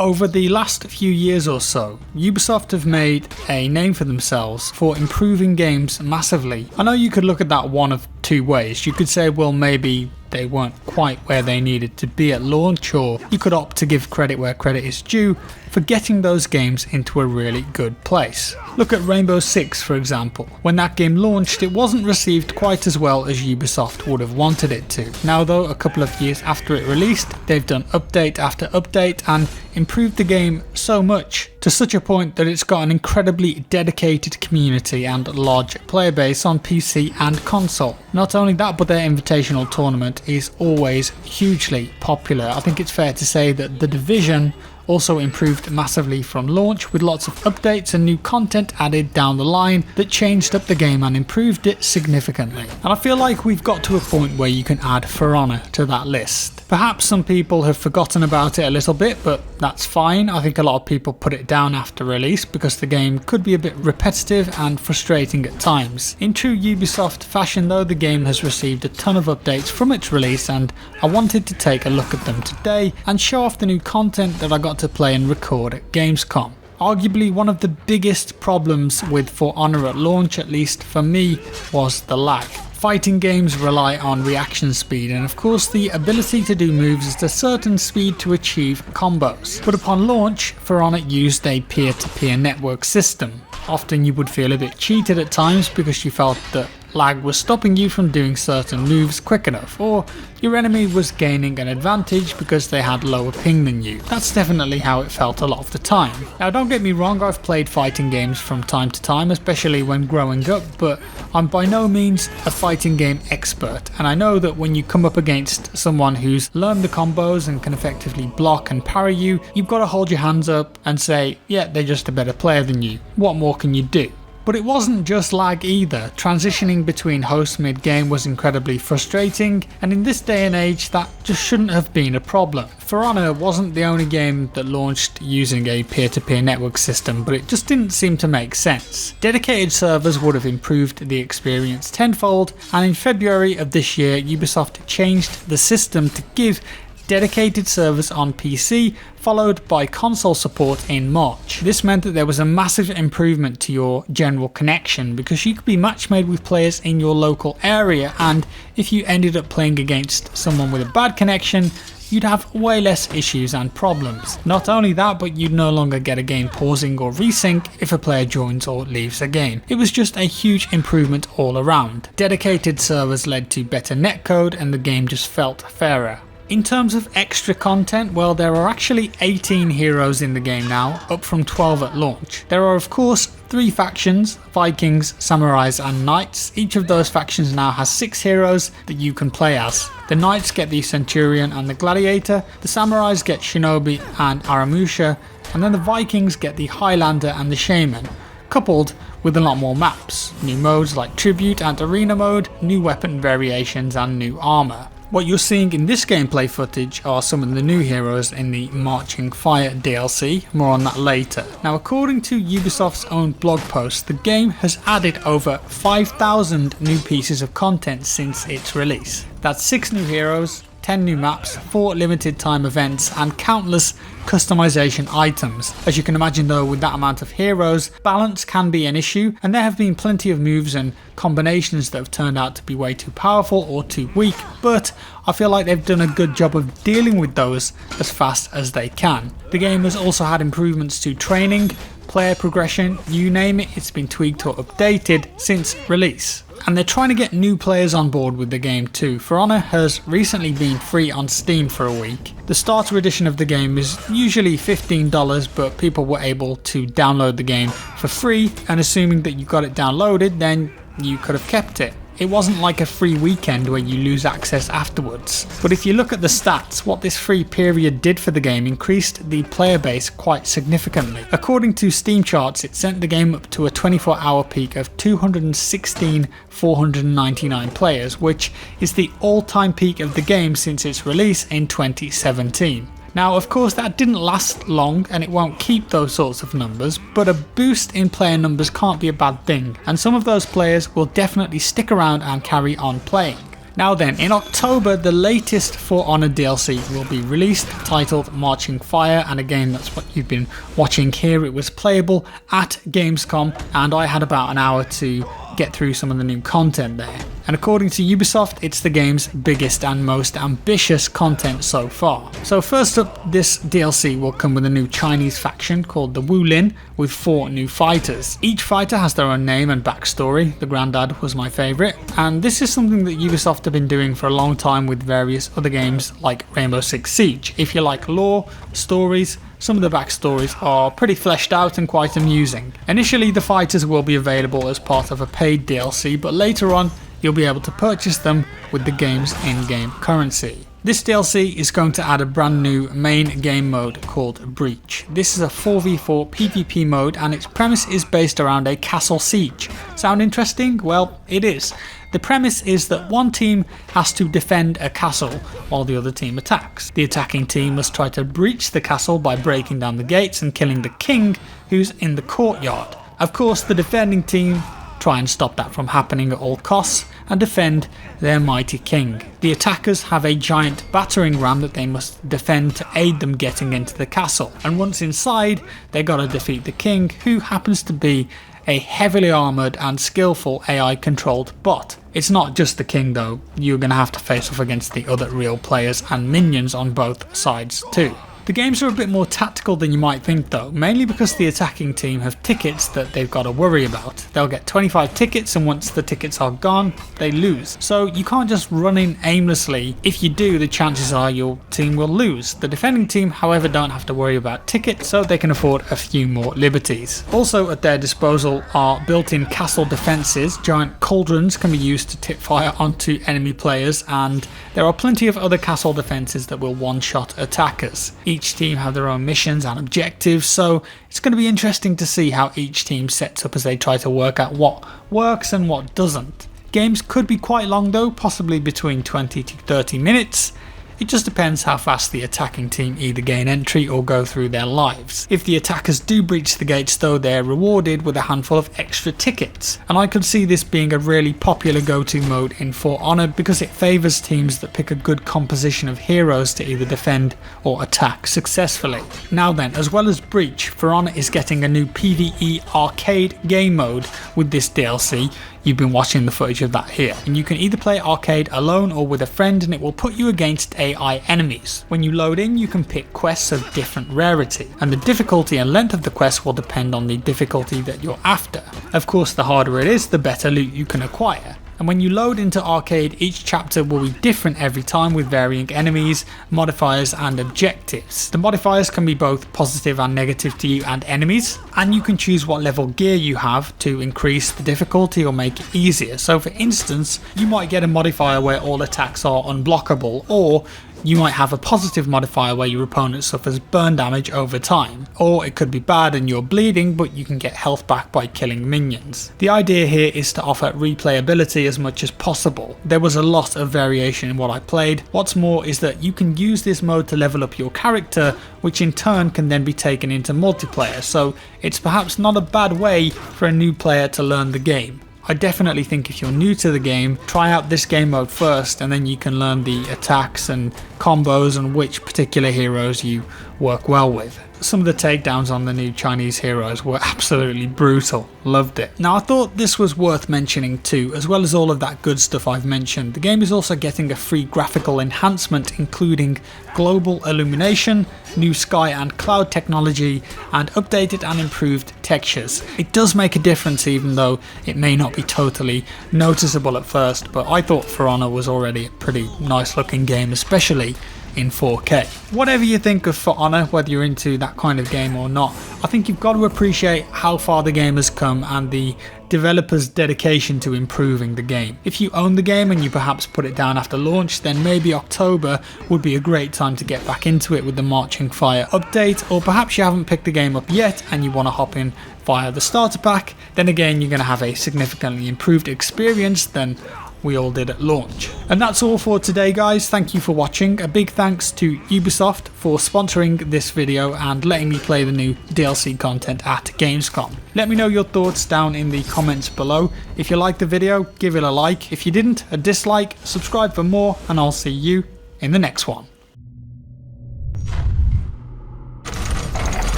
Over the last few years or so, Ubisoft have made a name for themselves for improving games massively. I know you could look at that one of two ways. You could say, well, maybe they weren't quite where they needed to be at launch, or you could opt to give credit where credit is due for getting those games into a really good place. Look at Rainbow Six, for example. When that game launched, it wasn't received quite as well as Ubisoft would have wanted it to. Now though, a couple of years after it released, they've done update after update and improved the game so much, to such a point that it's got an incredibly dedicated community and large player base on PC and console. Not only that, but their invitational tournament is always hugely popular. I think it's fair to say that The Division also improved massively from launch, with lots of updates and new content added down the line that changed up the game and improved it significantly. And I feel like we've got to a point where you can add For Honor to that list. Perhaps some people have forgotten about it a little bit, but that's fine. I think a lot of people put it down after release because the game could be a bit repetitive and frustrating at times. In true Ubisoft fashion though, the game has received a ton of updates from its release, and I wanted to take a look at them today and show off the new content that I got to play and record at Gamescom. Arguably one of the biggest problems with For Honor at launch, at least for me, was the lag. Fighting games rely on reaction speed, and of course the ability to do moves at a certain speed to achieve combos. But upon launch, For Honor used a peer-to-peer network system. Often you would feel a bit cheated at times because you felt that lag was stopping you from doing certain moves quick enough, or your enemy was gaining an advantage because they had lower ping than you. That's definitely how it felt a lot of the time. Now don't get me wrong, I've played fighting games from time to time, especially when growing up, but I'm by no means a fighting game expert, and I know that when you come up against someone who's learned the combos and can effectively block and parry you, you've got to hold your hands up and say, yeah, they're just a better player than you. What more can you do? But it wasn't just lag either. Transitioning between hosts mid-game was incredibly frustrating, and in this day and age that just shouldn't have been a problem. For Honor wasn't the only game that launched using a peer-to-peer network system, but it just didn't seem to make sense. Dedicated servers would have improved the experience tenfold, and in February of this year Ubisoft changed the system to give dedicated servers on PC, followed by console support in March. This meant that there was a massive improvement to your general connection, because you could be match made with players in your local area, and if you ended up playing against someone with a bad connection, you'd have way less issues and problems. Not only that, but you'd no longer get a game pausing or resync if a player joins or leaves a game. It was just a huge improvement all around. Dedicated servers led to better netcode, and the game just felt fairer. In terms of extra content, well, there are actually 18 heroes in the game now, up from 12 at launch. There are of course 3 factions: Vikings, Samurais and Knights. Each of those factions now has 6 heroes that you can play as. The Knights get the Centurion and the Gladiator, the Samurais get Shinobi and Aramusha, and then the Vikings get the Highlander and the Shaman, coupled with a lot more maps, new modes like Tribute and Arena mode, new weapon variations and new armour. What you're seeing in this gameplay footage are some of the new heroes in the Marching Fire DLC, more on that later. Now according to Ubisoft's own blog post, the game has added over 5,000 new pieces of content since its release. That's 6 new heroes, 10 new maps, 4 limited time events and countless customization items. As you can imagine though, with that amount of heroes, balance can be an issue, and there have been plenty of moves and combinations that have turned out to be way too powerful or too weak, but I feel like they've done a good job of dealing with those as fast as they can. The game has also had improvements to training, player progression, you name it, it's been tweaked or updated since release. And they're trying to get new players on board with the game too. For Honor has recently been free on Steam for a week. The starter edition of the game is usually $15, but people were able to download the game for free, and assuming that you got it downloaded, then you could have kept it. It wasn't like a free weekend where you lose access afterwards. But if you look at the stats, what this free period did for the game increased the player base quite significantly. According to Steam charts, it sent the game up to a 24-hour peak of 216,499 players, which is the all-time peak of the game since its release in 2017. Now of course that didn't last long and it won't keep those sorts of numbers, but a boost in player numbers can't be a bad thing, and some of those players will definitely stick around and carry on playing. Now then, in October, the latest For Honor DLC will be released, titled Marching Fire, and again, that's what you've been watching here. It was playable at Gamescom, and I had about an hour to get through some of the new content there. And according to Ubisoft, it's the game's biggest and most ambitious content so far. So first up, this DLC will come with a new Chinese faction called the Wulin, with 4 new fighters. Each fighter has their own name and backstory. The Grandad was my favourite, and this is something that Ubisoft have been doing for a long time with various other games like Rainbow Six Siege. If you like lore, stories, some of the backstories are pretty fleshed out and quite amusing. Initially, the fighters will be available as part of a paid DLC, but later on, you'll be able to purchase them with the game's in-game currency. This DLC is going to add a brand new main game mode called Breach. This is a 4v4 PvP mode, and its premise is based around a castle siege. Sound interesting? Well, it is. The premise is that one team has to defend a castle while the other team attacks. The attacking team must try to breach the castle by breaking down the gates and killing the king, who's in the courtyard. Of course, the defending team try and stop that from happening at all costs and defend their mighty king. The attackers have a giant battering ram that they must defend to aid them getting into the castle, and once inside, they gotta defeat the king, who happens to be a heavily armoured and skillful AI controlled bot. It's not just the king though, you're going to have to face off against the other real players and minions on both sides too. The games are a bit more tactical than you might think though, mainly because the attacking team have tickets that they've got to worry about. They'll get 25 tickets, and once the tickets are gone, they lose. So you can't just run in aimlessly. If you do, the chances are your team will lose. The defending team, however, don't have to worry about tickets, so they can afford a few more liberties. Also at their disposal are built-in castle defences. Giant cauldrons can be used to tip fire onto enemy players, and there are plenty of other castle defences that will one-shot attackers. Each team have their own missions and objectives, so it's going to be interesting to see how each team sets up as they try to work out what works and what doesn't. Games could be quite long though, possibly between 20 to 30 minutes. It just depends how fast the attacking team either gain entry or go through their lives. If the attackers do breach the gates though, they're rewarded with a handful of extra tickets. And I could see this being a really popular go-to mode in For Honor because it favours teams that pick a good composition of heroes to either defend or attack successfully. Now then, as well as Breach, For Honor is getting a new PvE arcade game mode with this DLC. You've been watching the footage of that here, and you can either play arcade alone or with a friend, and it will put you against AI enemies. When you load in, you can pick quests of different rarity, and the difficulty and length of the quest will depend on the difficulty that you're after. Of course, the harder it is, the better loot you can acquire. And when you load into arcade, each chapter will be different every time with varying enemies, modifiers and objectives. The modifiers can be both positive and negative to you and enemies, and you can choose what level gear you have to increase the difficulty or make it easier. So for instance, you might get a modifier where all attacks are unblockable, or you might have a positive modifier where your opponent suffers burn damage over time. Or it could be bad and you're bleeding, but you can get health back by killing minions. The idea here is to offer replayability as much as possible. There was a lot of variation in what I played. What's more is that you can use this mode to level up your character, which in turn can then be taken into multiplayer, so it's perhaps not a bad way for a new player to learn the game. I definitely think if you're new to the game, try out this game mode first, and then you can learn the attacks and combos and which particular heroes you work well with. Some of the takedowns on the new Chinese heroes were absolutely brutal. Loved it. Now I thought this was worth mentioning too. As well as all of that good stuff I've mentioned, the game is also getting a free graphical enhancement including global illumination, new sky and cloud technology, and updated and improved textures. It does make a difference even though it may not be totally noticeable at first, but I thought For Honor was already a pretty nice looking game, especially in 4K. Whatever you think of For Honor, whether you're into that kind of game or not, I think you've got to appreciate how far the game has come and the developers' dedication to improving the game. If you own the game and you perhaps put it down after launch, then maybe October would be a great time to get back into it with the Marching Fire update, or perhaps you haven't picked the game up yet and you want to hop in via the starter pack. Then again, you're going to have a significantly improved experience than we all did at launch. And that's all for today, guys. Thank you for watching. A big thanks to Ubisoft for sponsoring this video and letting me play the new DLC content at Gamescom. Let me know your thoughts down in the comments below. If you liked the video, give it a like. If you didn't, a dislike. Subscribe for more, and I'll see you in the next one.